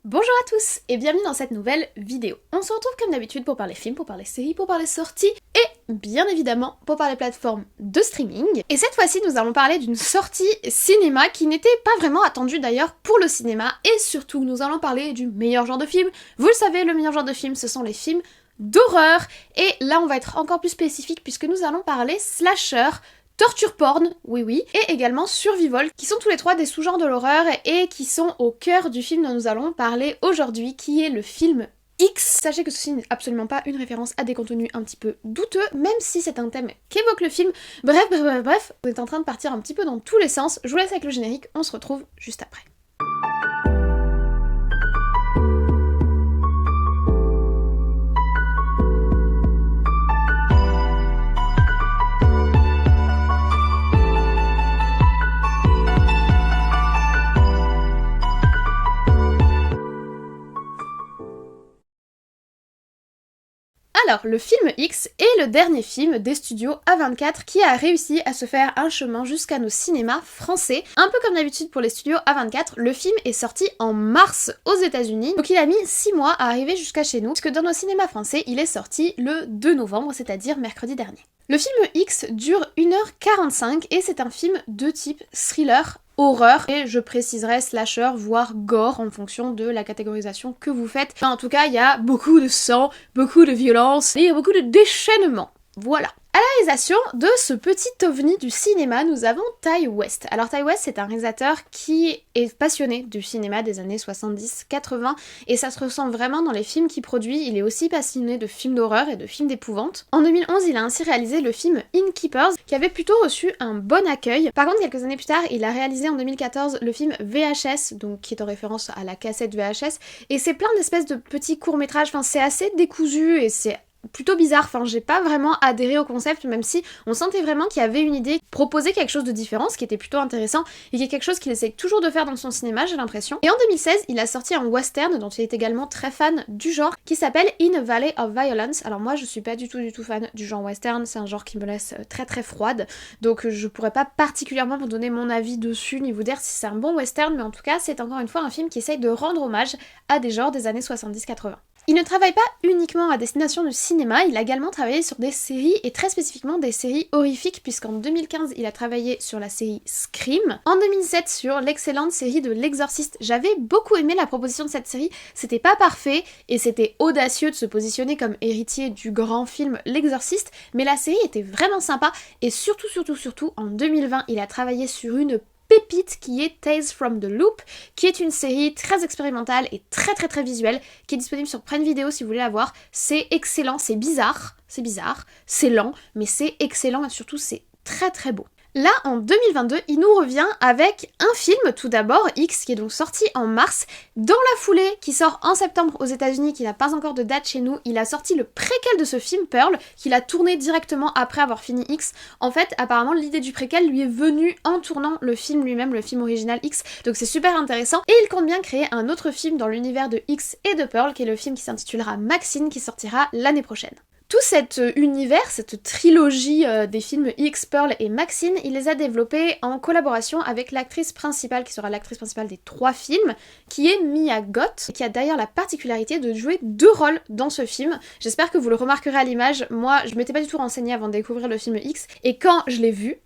Bonjour à tous et bienvenue dans cette nouvelle vidéo. On se retrouve comme d'habitude pour parler films, pour parler séries, pour parler sorties et bien évidemment pour parler plateformes de streaming. Et cette fois-ci nous allons parler d'une sortie cinéma qui n'était pas vraiment attendue d'ailleurs pour le cinéma et surtout nous allons parler du meilleur genre de film. Vous le savez, le meilleur genre de film ce sont les films d'horreur et là on va être encore plus spécifique puisque nous allons parler slasher, torture porn, oui, et également survival, qui sont tous les trois des sous-genres de l'horreur et qui sont au cœur du film dont nous allons parler aujourd'hui, qui est le film X. Sachez que ceci n'est absolument pas une référence à des contenus un petit peu douteux, même si c'est un thème qu'évoque le film. Bref, on est en train de partir un petit peu dans tous les sens. Je vous laisse avec le générique, on se retrouve juste après. Alors, le film X est le dernier film des studios A24 qui a réussi à se faire un chemin jusqu'à nos cinémas français. Un peu comme d'habitude pour les studios A24, le film est sorti en mars aux États-Unis, donc il a mis 6 mois à arriver jusqu'à chez nous, puisque dans nos cinémas français, il est sorti le 2 novembre, c'est-à-dire mercredi dernier. Le film X dure 1h45 et c'est un film de type thriller, horreur, et je préciserai slasher, voire gore en fonction de la catégorisation que vous faites. Enfin, en tout cas, il y a beaucoup de sang, beaucoup de violence et beaucoup de déchaînement. Voilà. À la réalisation de ce petit ovni du cinéma, nous avons Ti West. Alors Ti West, c'est un réalisateur qui est passionné du cinéma des années 70-80 et ça se ressent vraiment dans les films qu'il produit. Il est aussi passionné de films d'horreur et de films d'épouvante. En 2011, il a ainsi réalisé le film Innkeepers qui avait plutôt reçu un bon accueil. Par contre, quelques années plus tard, il a réalisé en 2014 le film VHS, donc qui est en référence à la cassette VHS, et c'est plein d'espèces de petits courts-métrages, enfin c'est assez décousu et c'est plutôt bizarre, enfin j'ai pas vraiment adhéré au concept, même si on sentait vraiment qu'il y avait une idée, proposer quelque chose de différent, ce qui était plutôt intéressant, et qui est quelque chose qu'il essaye toujours de faire dans son cinéma, j'ai l'impression. Et en 2016, il a sorti un western, dont il est également très fan du genre, qui s'appelle In a Valley of Violence. Alors moi je suis pas du tout fan du genre western, c'est un genre qui me laisse très froide, donc je pourrais pas particulièrement vous donner mon avis dessus, ni vous dire si c'est un bon western, mais en tout cas c'est encore une fois un film qui essaye de rendre hommage à des genres des années 70-80. Il ne travaille pas uniquement à destination du cinéma, il a également travaillé sur des séries, et très spécifiquement des séries horrifiques, puisqu'en 2015 il a travaillé sur la série Scream, en 2007 sur l'excellente série de L'Exorciste. J'avais beaucoup aimé la proposition de cette série, c'était pas parfait, et c'était audacieux de se positionner comme héritier du grand film L'Exorciste, mais la série était vraiment sympa, et surtout en 2020 il a travaillé sur une pépite qui est Tales from the Loop, qui est une série très expérimentale et très visuelle, qui est disponible sur Prime Video si vous voulez la voir. C'est excellent, c'est bizarre, c'est lent, mais c'est excellent et surtout c'est très beau. Là, en 2022, il nous revient avec un film, tout d'abord, X, qui est donc sorti en mars. Dans la foulée, qui sort en septembre aux États-Unis, qui n'a pas encore de date chez nous, il a sorti le préquel de ce film, Pearl, qu'il a tourné directement après avoir fini X. En fait, apparemment, l'idée du préquel lui est venue en tournant le film lui-même, le film original X, donc c'est super intéressant. Et il compte bien créer un autre film dans l'univers de X et de Pearl, qui est le film qui s'intitulera Maxine, qui sortira l'année prochaine. Tout cet univers, cette trilogie des films X, Pearl et Maxine, il les a développés en collaboration avec l'actrice principale, qui sera l'actrice principale des 3 films, qui est Mia Goth, qui a d'ailleurs la particularité de jouer 2 rôles dans ce film. J'espère que vous le remarquerez à l'image, moi je m'étais pas du tout renseignée avant de découvrir le film X, et quand je l'ai vu,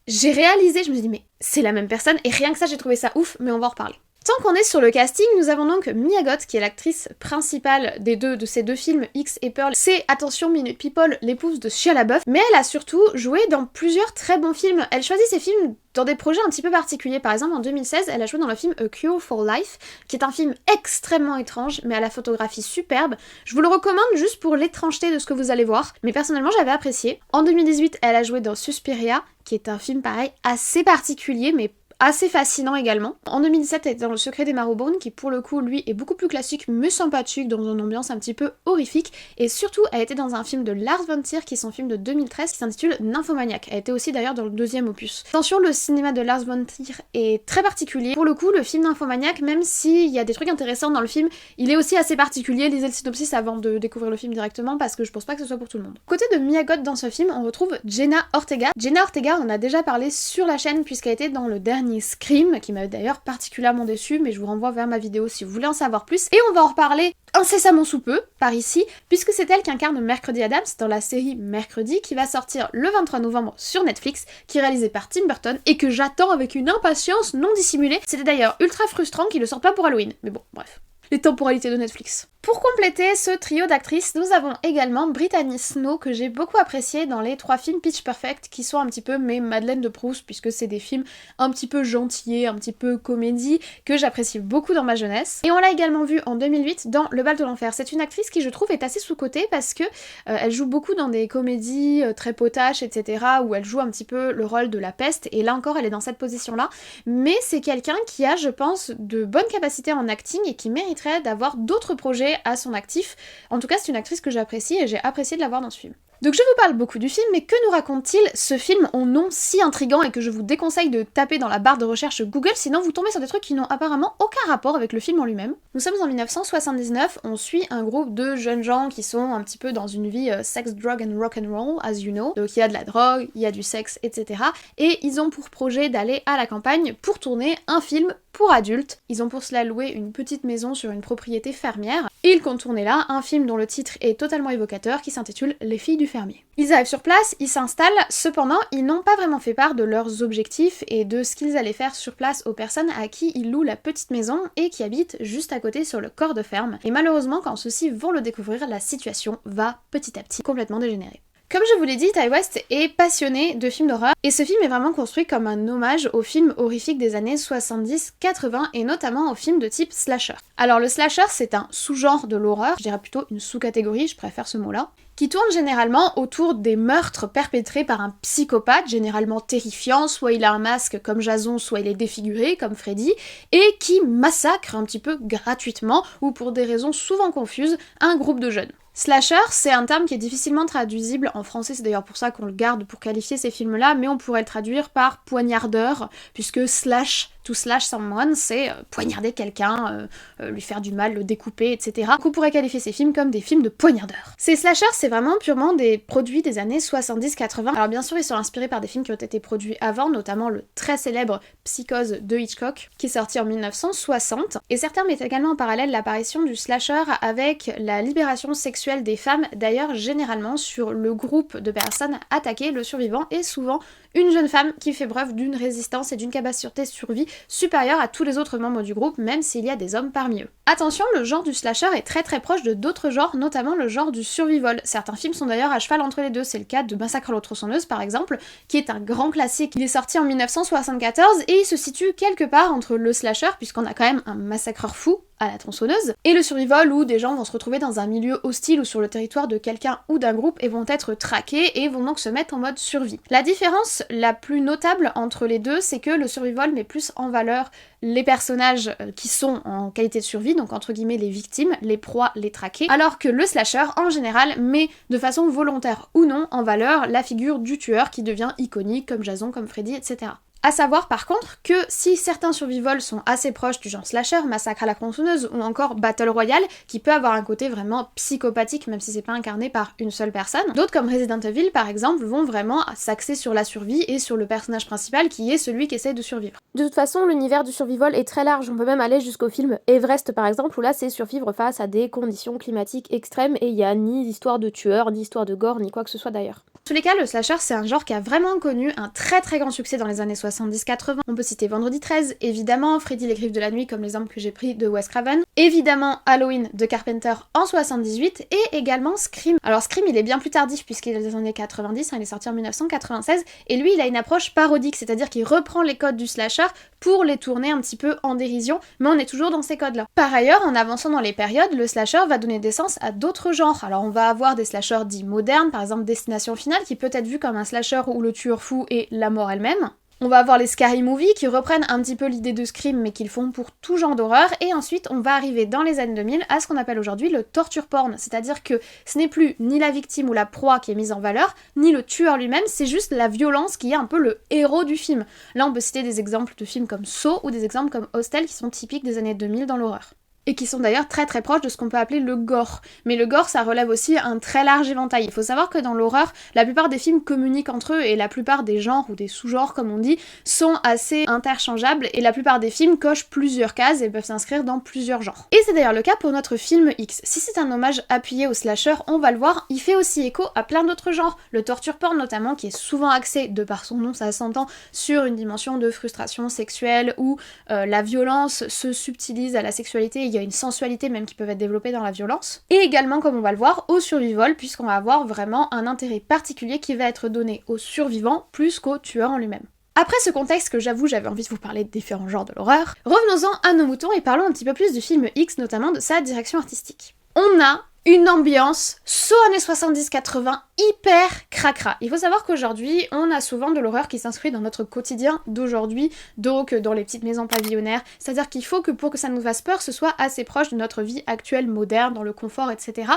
j'ai réalisé, je me suis dit mais c'est la même personne, et rien que ça j'ai trouvé ça ouf, mais on va en reparler. Tant qu'on est sur le casting, nous avons donc Mia Goth, qui est l'actrice principale de ces 2 films, X et Pearl. C'est, attention Minute People, l'épouse de Shia LaBeouf, mais elle a surtout joué dans plusieurs très bons films. Elle choisit ses films dans des projets un petit peu particuliers. Par exemple, en 2016, elle a joué dans le film A Cure for Life, qui est un film extrêmement étrange, mais à la photographie superbe. Je vous le recommande juste pour l'étrangeté de ce que vous allez voir, mais personnellement j'avais apprécié. En 2018, elle a joué dans Suspiria, qui est un film pareil, assez particulier, mais assez fascinant également. En 2007, elle était dans Le Secret des Marrowbone, qui pour le coup, lui, est beaucoup plus classique, mais sympathique, dans une ambiance un petit peu horrifique. Et surtout, elle était dans un film de Lars von Trier, qui est son film de 2013, qui s'intitule Nymphomaniac. Elle était aussi d'ailleurs dans le 2e opus. Attention, le cinéma de Lars von Trier est très particulier. Pour le coup, le film Nymphomaniac, même s'il y a des trucs intéressants dans le film, il est aussi assez particulier. Lisez le synopsis avant de découvrir le film directement, parce que je pense pas que ce soit pour tout le monde. Côté de Mia Goth dans ce film, on retrouve Jenna Ortega. Jenna Ortega, on en a déjà parlé sur la chaîne, puisqu'elle était dans le dernier dernier Scream, qui m'a d'ailleurs particulièrement déçu, mais je vous renvoie vers ma vidéo si vous voulez en savoir plus. Et on va en reparler incessamment sous peu, par ici, puisque c'est elle qui incarne Mercredi Addams dans la série Mercredi, qui va sortir le 23 novembre sur Netflix, qui est réalisée par Tim Burton, et que j'attends avec une impatience non dissimulée. C'était d'ailleurs ultra frustrant qu'il ne sorte pas pour Halloween, mais bon, bref. Les temporalités de Netflix. Pour compléter ce trio d'actrices, nous avons également Brittany Snow, que j'ai beaucoup apprécié dans les 3 films Pitch Perfect, qui sont un petit peu mes Madeleine de Proust, puisque c'est des films un petit peu gentillés, un petit peu comédie, que j'apprécie beaucoup dans ma jeunesse. Et on l'a également vue en 2008 dans Le Bal de l'Enfer. C'est une actrice qui, je trouve, est assez sous-cotée, parce que elle joue beaucoup dans des comédies très potaches, etc., où elle joue un petit peu le rôle de la peste, et là encore, elle est dans cette position-là. Mais c'est quelqu'un qui a, je pense, de bonnes capacités en acting, et qui mériterait d'avoir d'autres projets à son actif. En tout cas, c'est une actrice que j'apprécie et j'ai apprécié de la voir dans ce film. Donc je vous parle beaucoup du film, mais que nous raconte-t-il ce film au nom si intriguant et que je vous déconseille de taper dans la barre de recherche Google, sinon vous tombez sur des trucs qui n'ont apparemment aucun rapport avec le film en lui-même. Nous sommes en 1979, on suit un groupe de jeunes gens qui sont un petit peu dans une vie sex, drug and rock and roll, as you know. Donc il y a de la drogue, il y a du sexe, etc. Et ils ont pour projet d'aller à la campagne pour tourner un film pour adultes. Ils ont pour cela loué une petite maison sur une propriété fermière, et ils comptent tourner là un film dont le titre est totalement évocateur, qui s'intitule Les filles du fermier. Ils arrivent sur place, ils s'installent, cependant ils n'ont pas vraiment fait part de leurs objectifs et de ce qu'ils allaient faire sur place aux personnes à qui ils louent la petite maison et qui habitent juste à côté sur le corps de ferme. Et malheureusement, quand ceux-ci vont le découvrir, la situation va petit à petit complètement dégénérer. Comme je vous l'ai dit, Ti West est passionné de films d'horreur, et ce film est vraiment construit comme un hommage aux films horrifiques des années 70-80, et notamment aux films de type slasher. Alors le slasher, c'est un sous-genre de l'horreur, je dirais plutôt une sous-catégorie, je préfère ce mot-là, qui tourne généralement autour des meurtres perpétrés par un psychopathe, généralement terrifiant, soit il a un masque comme Jason, soit il est défiguré comme Freddy, et qui massacre un petit peu gratuitement, ou pour des raisons souvent confuses, un groupe de jeunes. Slasher, c'est un terme qui est difficilement traduisible en français, c'est d'ailleurs pour ça qu'on le garde pour qualifier ces films-là, mais on pourrait le traduire par poignardeur, puisque slash, to slash someone, c'est poignarder quelqu'un, lui faire du mal, le découper, etc. Donc on pourrait qualifier ces films comme des films de poignardeurs. Ces slashers, c'est vraiment purement des produits des années 70-80. Alors bien sûr, ils sont inspirés par des films qui ont été produits avant, notamment le très célèbre Psychose de Hitchcock, qui est sorti en 1960, et certains mettent également en parallèle l'apparition du slasher avec la libération sexuelle des femmes. D'ailleurs, généralement, sur le groupe de personnes attaquées, le survivant est souvent une jeune femme qui fait preuve d'une résistance et d'une capacité de survie supérieure à tous les autres membres du groupe, même s'il y a des hommes parmi eux. Attention, le genre du slasher est très très proche de d'autres genres, notamment le genre du survival. Certains films sont d'ailleurs à cheval entre les deux, c'est le cas de Massacre à la tronçonneuse par exemple, qui est un grand classique. Il est sorti en 1974 et il se situe quelque part entre le slasher, puisqu'on a quand même un massacreur fou à la tronçonneuse, et le survival où des gens vont se retrouver dans un milieu hostile ou sur le territoire de quelqu'un ou d'un groupe et vont être traqués et vont donc se mettre en mode survie. La différence la plus notable entre les deux, c'est que le survival met plus en valeur les personnages qui sont en qualité de survie, donc entre guillemets les victimes, les proies, les traqués, alors que le slasher en général met de façon volontaire ou non en valeur la figure du tueur qui devient iconique comme Jason, comme Freddy, etc. A savoir par contre que si certains survival sont assez proches du genre slasher, Massacre à la tronçonneuse ou encore Battle Royale, qui peut avoir un côté vraiment psychopathique même si c'est pas incarné par une seule personne, d'autres comme Resident Evil par exemple vont vraiment s'axer sur la survie et sur le personnage principal qui est celui qui essaie de survivre. De toute façon, l'univers du survival est très large, on peut même aller jusqu'au film Everest par exemple, où là c'est survivre face à des conditions climatiques extrêmes et il y a ni histoire de tueur, ni histoire de gore, ni quoi que ce soit d'ailleurs. En tous les cas, le slasher c'est un genre qui a vraiment connu un très très grand succès dans les années 70-80. On peut citer Vendredi 13, évidemment, Freddy les Griffes de la Nuit comme l'exemple que j'ai pris de Wes Craven, évidemment Halloween de Carpenter en 78 et également Scream. Alors Scream il est bien plus tardif puisqu'il est des années 90, il est sorti en 1996 et lui il a une approche parodique, c'est-à-dire qu'il reprend les codes du slasher pour les tourner un petit peu en dérision, mais on est toujours dans ces codes-là. Par ailleurs, en avançant dans les périodes, le slasher va donner naissance à d'autres genres. Alors on va avoir des slashers dits modernes, par exemple Destination Finale, qui peut être vu comme un slasher où le tueur fou est la mort elle-même. On va avoir les Scary Movie qui reprennent un petit peu l'idée de Scream mais qui le font pour tout genre d'horreur, et ensuite on va arriver dans les années 2000 à ce qu'on appelle aujourd'hui le torture porn, c'est-à-dire que ce n'est plus ni la victime ou la proie qui est mise en valeur, ni le tueur lui-même, c'est juste la violence qui est un peu le héros du film. Là on peut citer des exemples de films comme Saw ou des exemples comme Hostel qui sont typiques des années 2000 dans l'horreur. et qui sont d'ailleurs très très proches de ce qu'on peut appeler le gore. Mais le gore, ça relève aussi un très large éventail. Il faut savoir que dans l'horreur, la plupart des films communiquent entre eux et la plupart des genres ou des sous-genres comme on dit sont assez interchangeables et la plupart des films cochent plusieurs cases et peuvent s'inscrire dans plusieurs genres. Et c'est d'ailleurs le cas pour notre film X. Si c'est un hommage appuyé au slasher, on va le voir, il fait aussi écho à plein d'autres genres. Le torture porn notamment, qui est souvent axé, de par son nom ça s'entend, sur une dimension de frustration sexuelle où la violence se subtilise à la sexualité, il y a une sensualité même qui peut être développée dans la violence. Et également, comme on va le voir, au survival, puisqu'on va avoir vraiment un intérêt particulier qui va être donné au survivant plus qu'au tueur en lui-même. Après ce contexte que j'avoue j'avais envie de vous parler de différents genres de l'horreur, revenons-en à nos moutons et parlons un petit peu plus du film X, notamment de sa direction artistique. On a une ambiance saut années 70-80 hyper cracra. Il faut savoir qu'aujourd'hui, on a souvent de l'horreur qui s'inscrit dans notre quotidien d'aujourd'hui, donc dans les petites maisons pavillonnaires. C'est-à-dire qu'il faut que pour que ça nous fasse peur, ce soit assez proche de notre vie actuelle, moderne, dans le confort, etc.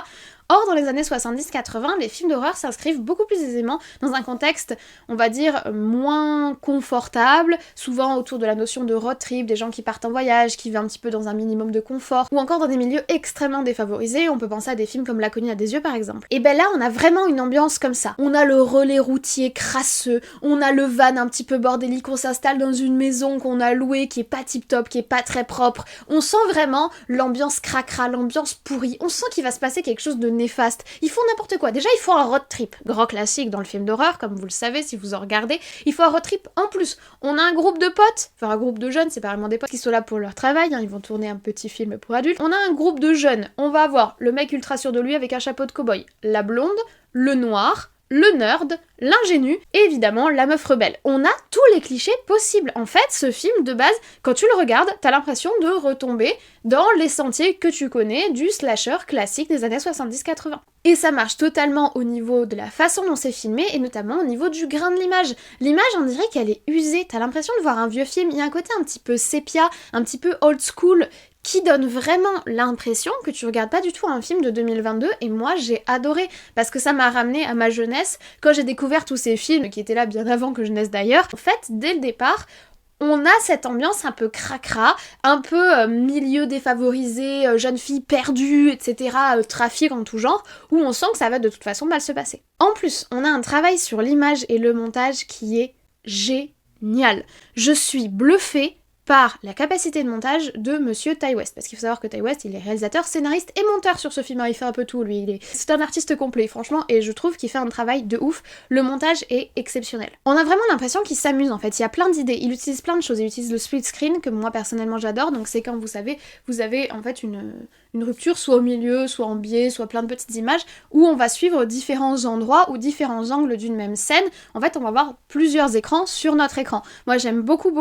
Or, dans les années 70-80, les films d'horreur s'inscrivent beaucoup plus aisément dans un contexte, on va dire, moins confortable, souvent autour de la notion de road trip, des gens qui partent en voyage, qui vivent un petit peu dans un minimum de confort, ou encore dans des milieux extrêmement défavorisés, on peut penser à des films comme La Cognée à des yeux par exemple. Et ben là, on a vraiment une ambiance comme ça. On a le relais routier crasseux, on a le van un petit peu bordélique, on s'installe dans une maison qu'on a louée, qui est pas tip-top, qui est pas très propre. On sent vraiment l'ambiance cracra, l'ambiance pourrie, on sent qu'il va se passer quelque chose de néfaste. Ils font n'importe quoi. Déjà, il faut un road trip. Grand classique dans le film d'horreur, comme vous le savez si vous en regardez. Il faut un road trip en plus. On a un groupe de potes, enfin un groupe de jeunes, c'est pas vraiment des potes qui sont là pour leur travail, hein, ils vont tourner un petit film pour adultes. On a un groupe de jeunes. On va avoir le mec ultra sûr de lui avec un chapeau de cow-boy, la blonde, le noir, le nerd, l'ingénu et évidemment la meuf rebelle. On a tous les clichés possibles. En fait, ce film, de base, quand tu le regardes, t'as l'impression de retomber dans les sentiers que tu connais du slasher classique des années 70-80. Et ça marche totalement au niveau de la façon dont c'est filmé et notamment au niveau du grain de l'image. L'image, on dirait qu'elle est usée. T'as l'impression de voir un vieux film. Il y a un côté un petit peu sépia, un petit peu old school, qui donne vraiment l'impression que tu regardes pas du tout un film de 2022 et moi j'ai adoré parce que ça m'a ramené à ma jeunesse quand j'ai découvert tous ces films qui étaient là bien avant que je naisse d'ailleurs. En fait, dès le départ, on a cette ambiance un peu cracra, un peu milieu défavorisé, jeune fille perdue, etc., trafic en tout genre, où on sent que ça va de toute façon mal se passer. En plus, on a un travail sur l'image et le montage qui est génial. Je suis bluffée par la capacité de montage de Monsieur Ti West. Parce qu'il faut savoir que Ti West, il est réalisateur, scénariste et monteur sur ce film, hein, il fait un peu tout lui, c'est un artiste complet, franchement, et je trouve qu'il fait un travail de ouf. Le montage est exceptionnel. On a vraiment l'impression qu'il s'amuse en fait, il y a plein d'idées, il utilise plein de choses, il utilise le split screen, que moi personnellement j'adore, donc c'est quand vous savez, vous avez en fait une rupture soit au milieu, soit en biais, soit plein de petites images, où on va suivre différents endroits ou différents angles d'une même scène. En fait, on va avoir plusieurs écrans sur notre écran. Moi j'aime beaucoup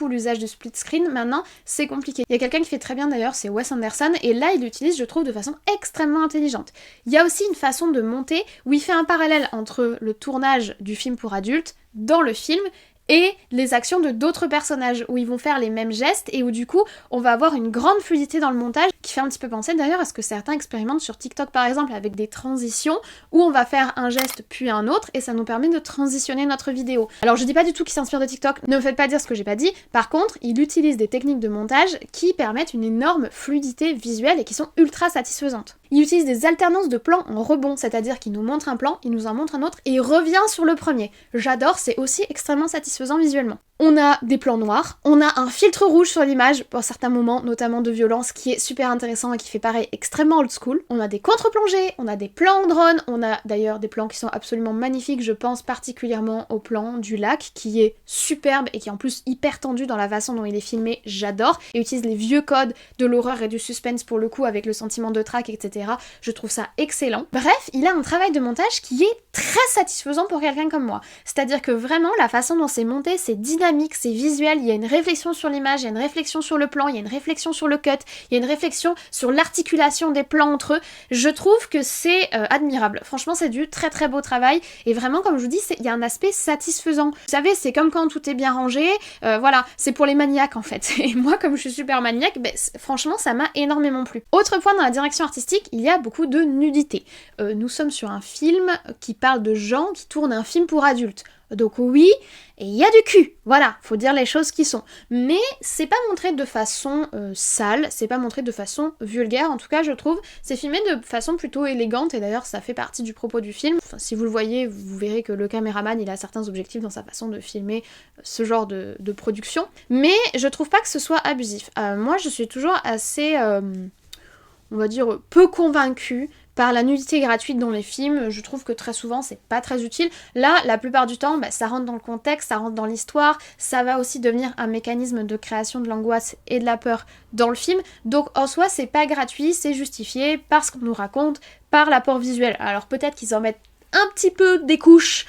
l'usage du split screen, maintenant c'est compliqué. Il y a quelqu'un qui fait très bien d'ailleurs, c'est Wes Anderson, et là il l'utilise je trouve de façon extrêmement intelligente. Il y a aussi une façon de monter où il fait un parallèle entre le tournage du film pour adultes dans le film et les actions de d'autres personnages où ils vont faire les mêmes gestes et où du coup on va avoir une grande fluidité dans le montage qui fait un petit peu penser d'ailleurs à ce que certains expérimentent sur TikTok par exemple avec des transitions où on va faire un geste puis un autre et ça nous permet de transitionner notre vidéo. Alors je dis pas du tout qu'il s'inspire de TikTok, ne me faites pas dire ce que j'ai pas dit, par contre il utilise des techniques de montage qui permettent une énorme fluidité visuelle et qui sont ultra satisfaisantes. Il utilise des alternances de plans en rebond, c'est-à-dire qu'il nous montre un plan, il nous en montre un autre et il revient sur le premier. J'adore, c'est aussi extrêmement satisfaisant visuellement. On a des plans noirs, on a un filtre rouge sur l'image pour certains moments, notamment de violence, qui est super intéressant et qui fait pareil extrêmement old school. On a des contre-plongées, on a des plans en drone, on a d'ailleurs des plans qui sont absolument magnifiques, je pense particulièrement au plan du lac, qui est superbe et qui est en plus hyper tendu dans la façon dont il est filmé, j'adore, et utilise les vieux codes de l'horreur et du suspense pour le coup avec le sentiment de traque, etc. Je trouve ça excellent. Bref, il a un travail de montage qui est très satisfaisant pour quelqu'un comme moi. C'est-à-dire que vraiment, la façon dont c'est monté, c'est dynamique, c'est visuel, il y a une réflexion sur l'image, il y a une réflexion sur le plan, il y a une réflexion sur le cut, il y a une réflexion sur l'articulation des plans entre eux. Je trouve que c'est admirable. Franchement, c'est du très très beau travail et vraiment, comme je vous dis, il y a un aspect satisfaisant. Vous savez, c'est comme quand tout est bien rangé, voilà, c'est pour les maniaques en fait. Et moi, comme je suis super maniaque, franchement, ça m'a énormément plu. Autre point dans la direction artistique, il y a beaucoup de nudité. Nous sommes sur un film qui parle de gens qui tournent un film pour adultes. Donc oui, et il y a du cul, voilà, faut dire les choses qui sont. Mais c'est pas montré de façon sale, c'est pas montré de façon vulgaire, en tout cas je trouve, c'est filmé de façon plutôt élégante, et d'ailleurs ça fait partie du propos du film. Enfin, si vous le voyez, vous verrez que le caméraman il a certains objectifs dans sa façon de filmer ce genre de production, mais je trouve pas que ce soit abusif. Moi je suis toujours assez, on va dire, peu convaincue par la nudité gratuite dans les films. Je trouve que très souvent c'est pas très utile. Là, la plupart du temps, ça rentre dans le contexte, ça rentre dans l'histoire, ça va aussi devenir un mécanisme de création de l'angoisse et de la peur dans le film. Donc en soi, c'est pas gratuit, c'est justifié par ce qu'on nous raconte, par l'apport visuel. Alors peut-être qu'ils en mettent un petit peu des couches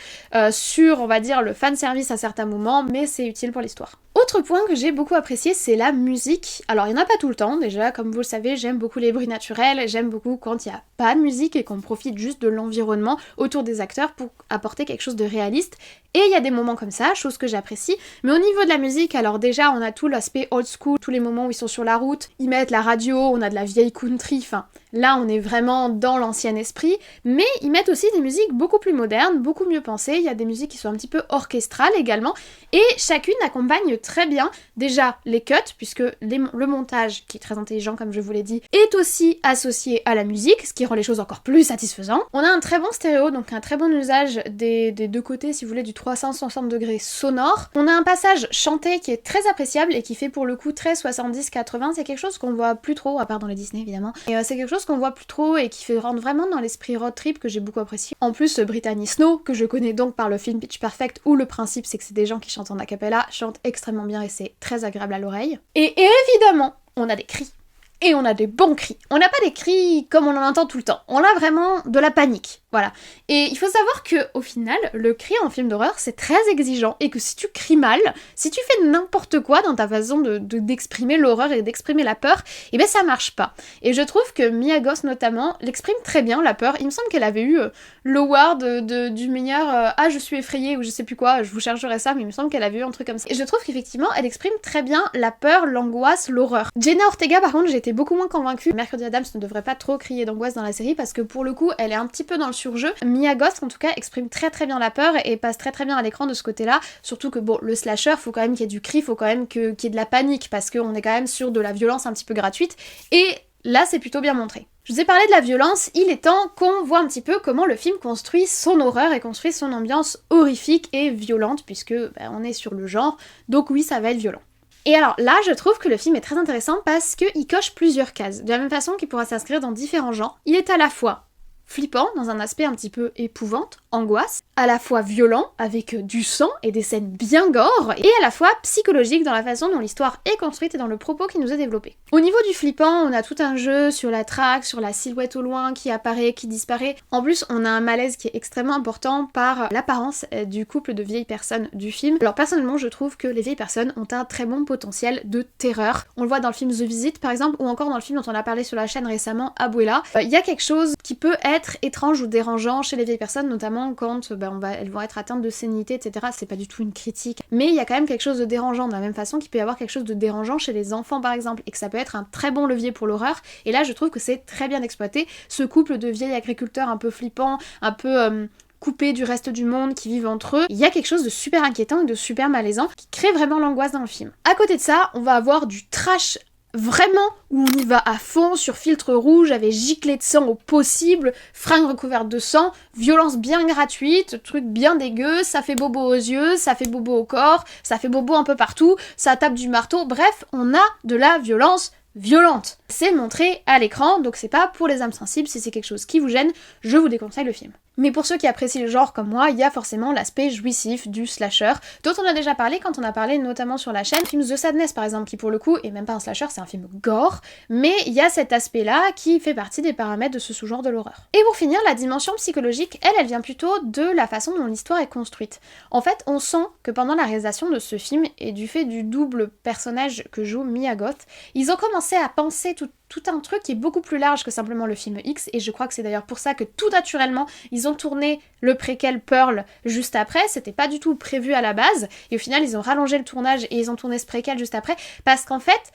sur, on va dire, le fanservice à certains moments, mais c'est utile pour l'histoire. Autre point que j'ai beaucoup apprécié, c'est la musique. Alors, il n'y en a pas tout le temps, déjà, comme vous le savez, j'aime beaucoup les bruits naturels, j'aime beaucoup quand il n'y a pas de musique et qu'on profite juste de l'environnement autour des acteurs pour apporter quelque chose de réaliste. Et il y a des moments comme ça, chose que j'apprécie. Mais au niveau de la musique, alors déjà, on a tout l'aspect old school, tous les moments où ils sont sur la route, ils mettent la radio, on a de la vieille country, enfin, là, on est vraiment dans l'ancien esprit. Mais ils mettent aussi des musiques beaucoup plus modernes, beaucoup mieux pensées. Il y a des musiques qui sont un petit peu orchestrales également. Et chacune accompagne très bien déjà les cuts, puisque le montage, qui est très intelligent comme je vous l'ai dit, est aussi associé à la musique, ce qui rend les choses encore plus satisfaisantes. On a un très bon stéréo, donc un très bon usage des deux côtés, si vous voulez, du 360 degrés sonore. On a un passage chanté qui est très appréciable et qui fait pour le coup très 70-80, c'est quelque chose qu'on voit plus trop, à part dans les Disney évidemment, et c'est quelque chose qu'on voit plus trop et qui fait rendre vraiment dans l'esprit road trip que j'ai beaucoup apprécié. En plus, Brittany Snow, que je connais donc par le film Pitch Perfect, où le principe c'est que c'est des gens qui chantent en a cappella, chantent extrêmement bien et c'est très agréable à l'oreille. Et évidemment, on a des cris. Et on a des bons cris. On n'a pas des cris comme on en entend tout le temps. On a vraiment de la panique. Voilà. Et il faut savoir que au final, le cri en film d'horreur, c'est très exigeant et que si tu cries mal, si tu fais n'importe quoi dans ta façon d'exprimer l'horreur et d'exprimer la peur, et ben ça marche pas. Et je trouve que Mia Goth notamment l'exprime très bien, la peur. Il me semble qu'elle avait eu l'award du meilleur ah je suis effrayée ou je sais plus quoi, je vous chercherai ça, mais il me semble qu'elle avait eu un truc comme ça. Et je trouve qu'effectivement, elle exprime très bien la peur, l'angoisse, l'horreur. Jenna Ortega par contre, j'ai été beaucoup moins convaincue. Mercredi Adams ne devrait pas trop crier d'angoisse dans la série parce que pour le coup, elle est un petit peu dans le surjeu. Mia Goth en tout cas exprime très très bien la peur et passe très très bien à l'écran de ce côté-là, surtout que bon, le slasher, faut quand même qu'il y ait du cri, faut quand même qu'il y ait de la panique parce qu'on est quand même sur de la violence un petit peu gratuite et là c'est plutôt bien montré. Je vous ai parlé de la violence, il est temps qu'on voit un petit peu comment le film construit son horreur et construit son ambiance horrifique et violente puisque on est sur le genre, donc oui ça va être violent. Et alors là, je trouve que le film est très intéressant parce qu'il coche plusieurs cases, de la même façon qu'il pourra s'inscrire dans différents genres. Il est à la fois flippant, dans un aspect un petit peu épouvante, angoisse, à la fois violent, avec du sang et des scènes bien gore, et à la fois psychologique dans la façon dont l'histoire est construite et dans le propos qui nous est développé. Au niveau du flippant, on a tout un jeu sur la traque, sur la silhouette au loin qui apparaît, qui disparaît. En plus, on a un malaise qui est extrêmement important par l'apparence du couple de vieilles personnes du film. Alors personnellement, je trouve que les vieilles personnes ont un très bon potentiel de terreur. On le voit dans le film The Visit par exemple, ou encore dans le film dont on a parlé sur la chaîne récemment, Abuela. Il y a quelque chose qui peut être étrange ou dérangeant chez les vieilles personnes, notamment quand elles vont être atteintes de sénilité, etc. C'est pas du tout une critique, mais il y a quand même quelque chose de dérangeant, de la même façon qu'il peut y avoir quelque chose de dérangeant chez les enfants par exemple, et que ça peut être un très bon levier pour l'horreur, et là je trouve que c'est très bien exploité, ce couple de vieils agriculteurs un peu flippants, un peu coupés du reste du monde, qui vivent entre eux, il y a quelque chose de super inquiétant et de super malaisant qui crée vraiment l'angoisse dans le film. À côté de ça, on va avoir du trash vraiment où on y va à fond, sur filtre rouge, avec giclée de sang au possible, fringues recouvertes de sang, violence bien gratuite, truc bien dégueu, ça fait bobo aux yeux, ça fait bobo au corps, ça fait bobo un peu partout, ça tape du marteau, bref, on a de la violence violente. C'est montré à l'écran, donc c'est pas pour les âmes sensibles, si c'est quelque chose qui vous gêne, je vous déconseille le film. Mais pour ceux qui apprécient le genre comme moi, il y a forcément l'aspect jouissif du slasher, dont on a déjà parlé quand on a parlé notamment sur la chaîne, le film The Sadness par exemple, qui pour le coup est même pas un slasher, c'est un film gore, mais il y a cet aspect-là qui fait partie des paramètres de ce sous-genre de l'horreur. Et pour finir, la dimension psychologique, elle vient plutôt de la façon dont l'histoire est construite. En fait, on sent que pendant la réalisation de ce film, et du fait du double personnage que joue Mia Goth, ils ont commencé à penser tout un truc qui est beaucoup plus large que simplement le film X, et je crois que c'est d'ailleurs pour ça que tout naturellement, ils ont tourné le préquel Pearl juste après, c'était pas du tout prévu à la base, et au final ils ont rallongé le tournage et ils ont tourné ce préquel juste après, parce qu'en fait,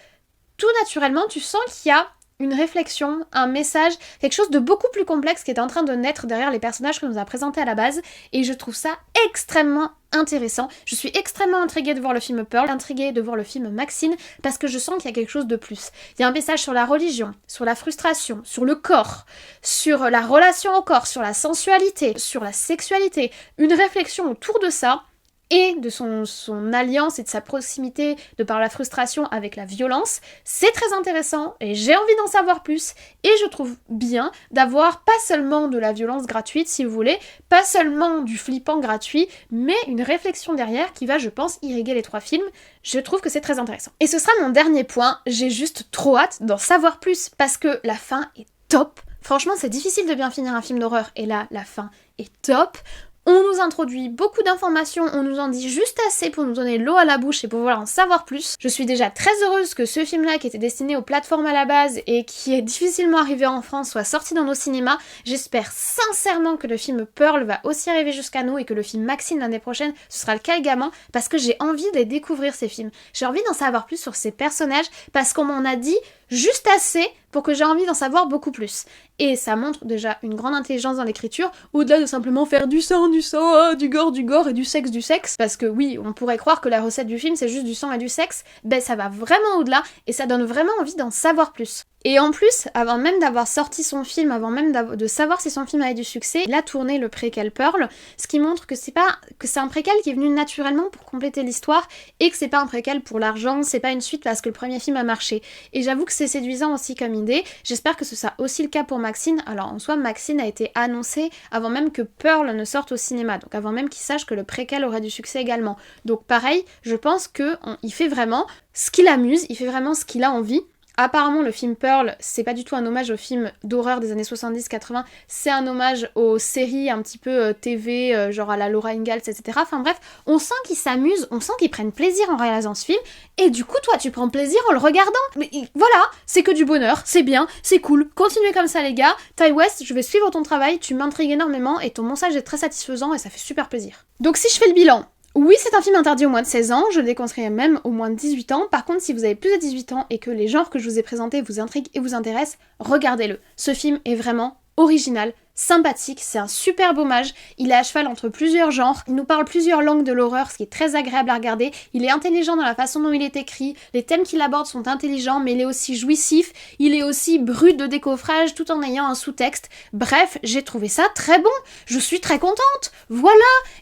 tout naturellement, tu sens qu'il y a une réflexion, un message, quelque chose de beaucoup plus complexe qui est en train de naître derrière les personnages qu'on nous a présentés à la base, et je trouve ça extrêmement intéressant. Je suis extrêmement intriguée de voir le film Pearl, intriguée de voir le film Maxine, parce que je sens qu'il y a quelque chose de plus. Il y a un message sur la religion, sur la frustration, sur le corps, sur la relation au corps, sur la sensualité, sur la sexualité, une réflexion autour de ça, et de son alliance et de sa proximité de par la frustration avec la violence. C'est très intéressant et j'ai envie d'en savoir plus, et je trouve bien d'avoir pas seulement de la violence gratuite si vous voulez, pas seulement du flippant gratuit, mais une réflexion derrière qui va, je pense, irriguer les 3 films. Je trouve que c'est très intéressant. Et ce sera mon dernier point, j'ai juste trop hâte d'en savoir plus parce que la fin est top. Franchement, c'est difficile de bien finir un film d'horreur et là, la fin est top. On nous introduit beaucoup d'informations, on nous en dit juste assez pour nous donner l'eau à la bouche et pour vouloir en savoir plus. Je suis déjà très heureuse que ce film-là, qui était destiné aux plateformes à la base et qui est difficilement arrivé en France, soit sorti dans nos cinémas. J'espère sincèrement que le film Pearl va aussi arriver jusqu'à nous et que le film Maxine l'année prochaine, ce sera le cas également, parce que j'ai envie de les découvrir ces films. J'ai envie d'en savoir plus sur ces personnages parce qu'on m'en a dit juste assez pour que j'ai envie d'en savoir beaucoup plus. Et ça montre déjà une grande intelligence dans l'écriture, au-delà de simplement faire du sang, du gore et du sexe. Parce que oui, on pourrait croire que la recette du film c'est juste du sang et du sexe, ben ça va vraiment au-delà et ça donne vraiment envie d'en savoir plus. Et en plus, avant même d'avoir sorti son film, avant même de savoir si son film avait du succès, il a tourné le préquel Pearl, ce qui montre que c'est un préquel qui est venu naturellement pour compléter l'histoire et que c'est pas un préquel pour l'argent, c'est pas une suite parce que le premier film a marché. Et j'avoue que c'est séduisant aussi comme idée, j'espère que ce sera aussi le cas pour Maxine. Alors en soi, Maxine a été annoncée avant même que Pearl ne sorte au cinéma, donc avant même qu'il sache que le préquel aurait du succès également. Donc pareil, je pense qu'il fait vraiment ce qui l'amuse, il fait vraiment ce qu'il a envie. Apparemment, le film Pearl, c'est pas du tout un hommage aux films d'horreur des années 70-80, c'est un hommage aux séries un petit peu TV, genre à la Laura Ingalls, etc. Enfin bref, on sent qu'ils s'amusent, on sent qu'ils prennent plaisir en réalisant ce film, et du coup, toi, tu prends plaisir en le regardant. Mais voilà, c'est que du bonheur, c'est bien, c'est cool, continuez comme ça les gars. Ty West, je vais suivre ton travail, tu m'intrigues énormément, et ton message est très satisfaisant, et ça fait super plaisir. Donc si je fais le bilan, oui, c'est un film interdit aux moins de 16 ans, je le déconseillerais même aux moins de 18 ans. Par contre, si vous avez plus de 18 ans et que les genres que je vous ai présentés vous intriguent et vous intéressent, regardez-le. Ce film est vraiment original, sympathique, c'est un super hommage, il est à cheval entre plusieurs genres, il nous parle plusieurs langues de l'horreur, ce qui est très agréable à regarder, il est intelligent dans la façon dont il est écrit, les thèmes qu'il aborde sont intelligents, mais il est aussi jouissif, il est aussi brut de décoffrage tout en ayant un sous-texte. Bref, j'ai trouvé ça très bon, je suis très contente, voilà,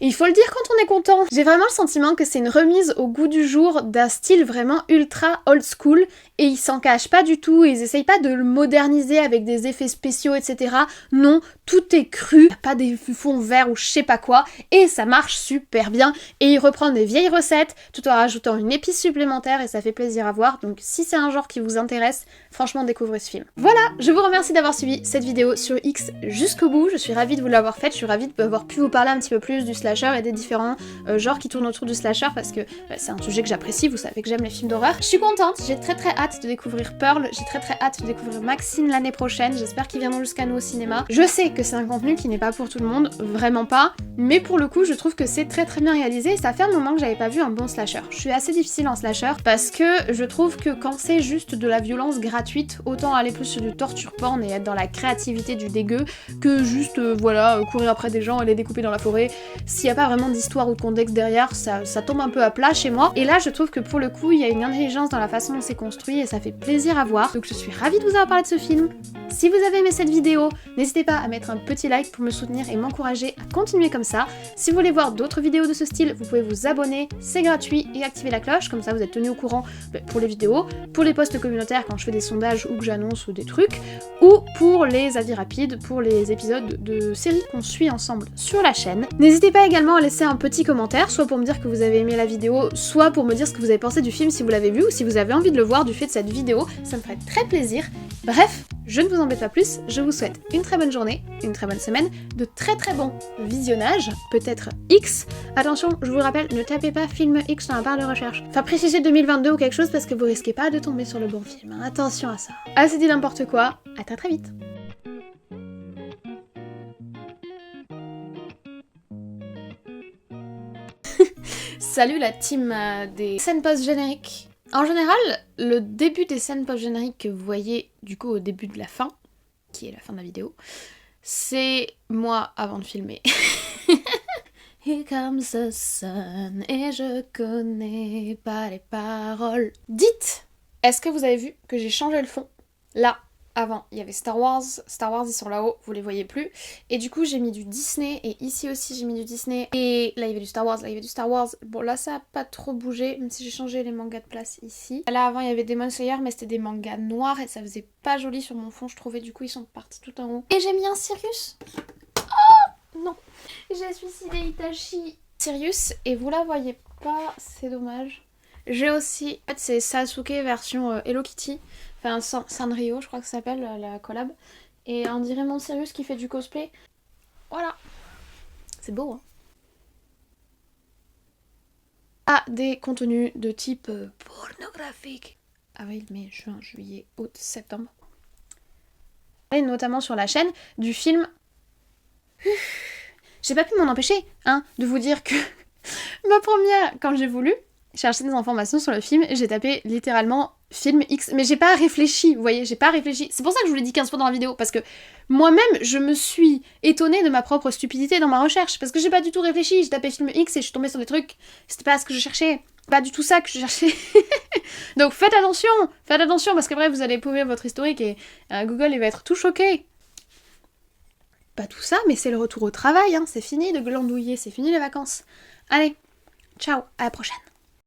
et il faut le dire quand on est content. J'ai vraiment le sentiment que c'est une remise au goût du jour d'un style vraiment ultra old school, et ils s'en cachent pas du tout, ils essayent pas de le moderniser avec des effets spéciaux, etc. Non, tout est cru, pas des fonds verts ou je sais pas quoi, et ça marche super bien, et ils reprennent des vieilles recettes, tout en rajoutant une épice supplémentaire, et ça fait plaisir à voir, donc si c'est un genre qui vous intéresse, franchement découvrez ce film. Voilà, je vous remercie d'avoir suivi cette vidéo sur X jusqu'au bout, je suis ravie de vous l'avoir faite, je suis ravie d'avoir pu vous parler un petit peu plus du slasher et des différents genres qui tournent autour du slasher, parce que c'est un sujet que j'apprécie, vous savez que j'aime les films d'horreur. Je suis contente, j'ai très hâte de découvrir Pearl, j'ai très hâte de découvrir Maxine l'année prochaine, j'espère qu'ils viendront jusqu'à nous au cinéma. Je sais que c'est un contenu qui n'est pas pour tout le monde, vraiment pas, mais pour le coup je trouve que c'est très bien réalisé et ça fait un moment que j'avais pas vu un bon slasher. Je suis assez difficile en slasher parce que je trouve que quand c'est juste de la violence gratuite, autant aller plus sur du torture porn et être dans la créativité du dégueu que juste voilà courir après des gens et les découper dans la forêt. S'il n'y a pas vraiment d'histoire ou de contexte derrière, ça tombe un peu à plat chez moi. Et là je trouve que pour le coup il y a une intelligence dans la façon dont c'est construit et ça fait plaisir à voir. Donc je suis ravie de vous avoir parlé de ce film. Si vous avez aimé cette vidéo, n'hésitez pas à mettre un petit like pour me soutenir et m'encourager à continuer comme ça. Si vous voulez voir d'autres vidéos de ce style, vous pouvez vous abonner, c'est gratuit, et activer la cloche, comme ça vous êtes tenu au courant pour les vidéos, pour les posts communautaires quand je fais des sondages ou que j'annonce ou des trucs, ou pour les avis rapides, pour les épisodes de séries qu'on suit ensemble sur la chaîne. N'hésitez pas également à laisser un petit commentaire, soit pour me dire que vous avez aimé la vidéo, soit pour me dire ce que vous avez pensé du film si vous l'avez vu, ou si vous avez envie de le voir du fait de cette vidéo, ça me ferait très plaisir. Bref, je ne vous embête pas plus, je vous souhaite une très bonne journée, une très bonne semaine, de très bons visionnages, peut-être X. Attention, je vous rappelle, ne tapez pas film X dans la barre de recherche. Enfin, précisez 2022 ou quelque chose parce que vous risquez pas de tomber sur le bon film. Hein. Attention à ça. Assez dit n'importe quoi, à très vite. Salut la team des scènes post-génériques. En général, le début des scènes post-génériques que vous voyez du coup au début de la fin, qui est la fin de la vidéo, c'est moi avant de filmer. Here comes the sun, et je connais pas les paroles. Dites, est-ce que vous avez vu que j'ai changé le fond? Là, avant, il y avait Star Wars ils sont là-haut, vous les voyez plus. Et du coup, j'ai mis du Disney, et ici aussi j'ai mis du Disney. Et là, il y avait du Star Wars, là, il y avait du Star Wars. Bon, là, ça a pas trop bougé, même si j'ai changé les mangas de place ici. Là, avant, il y avait Demon Slayer, mais c'était des mangas noirs, et ça faisait pas joli sur mon fond, je trouvais. Du coup, ils sont partis tout en haut. Et j'ai mis un Sirius. Oh non, j'ai suicidé Itachi Sirius, et vous la voyez pas, c'est dommage. J'ai aussi, en fait, c'est Sasuke version Hello Kitty. Enfin, Sanrio, je crois que ça s'appelle, la collab. Et on dirait mon Sirius qui fait du cosplay. Voilà. C'est beau, hein. Ah, des contenus de type pornographique. Avril, mai, juin, juillet, août, septembre. Et notamment sur la chaîne du film... J'ai pas pu m'en empêcher, hein, de vous dire que ma première, quand j'ai voulu chercher des informations sur le film, j'ai tapé littéralement film X, mais j'ai pas réfléchi, vous voyez, j'ai pas réfléchi. C'est pour ça que je vous l'ai dit 15 fois dans la vidéo, parce que moi-même, je me suis étonnée de ma propre stupidité dans ma recherche, parce que j'ai pas du tout réfléchi, j'ai tapé film X et je suis tombée sur des trucs, c'était pas ce que je cherchais, pas du tout ça que je cherchais. Donc faites attention, parce qu'après vous allez pauvrer votre historique et Google il va être tout choqué. Pas tout ça, mais c'est le retour au travail, hein. C'est fini de glandouiller, c'est fini les vacances. Allez, ciao, à la prochaine.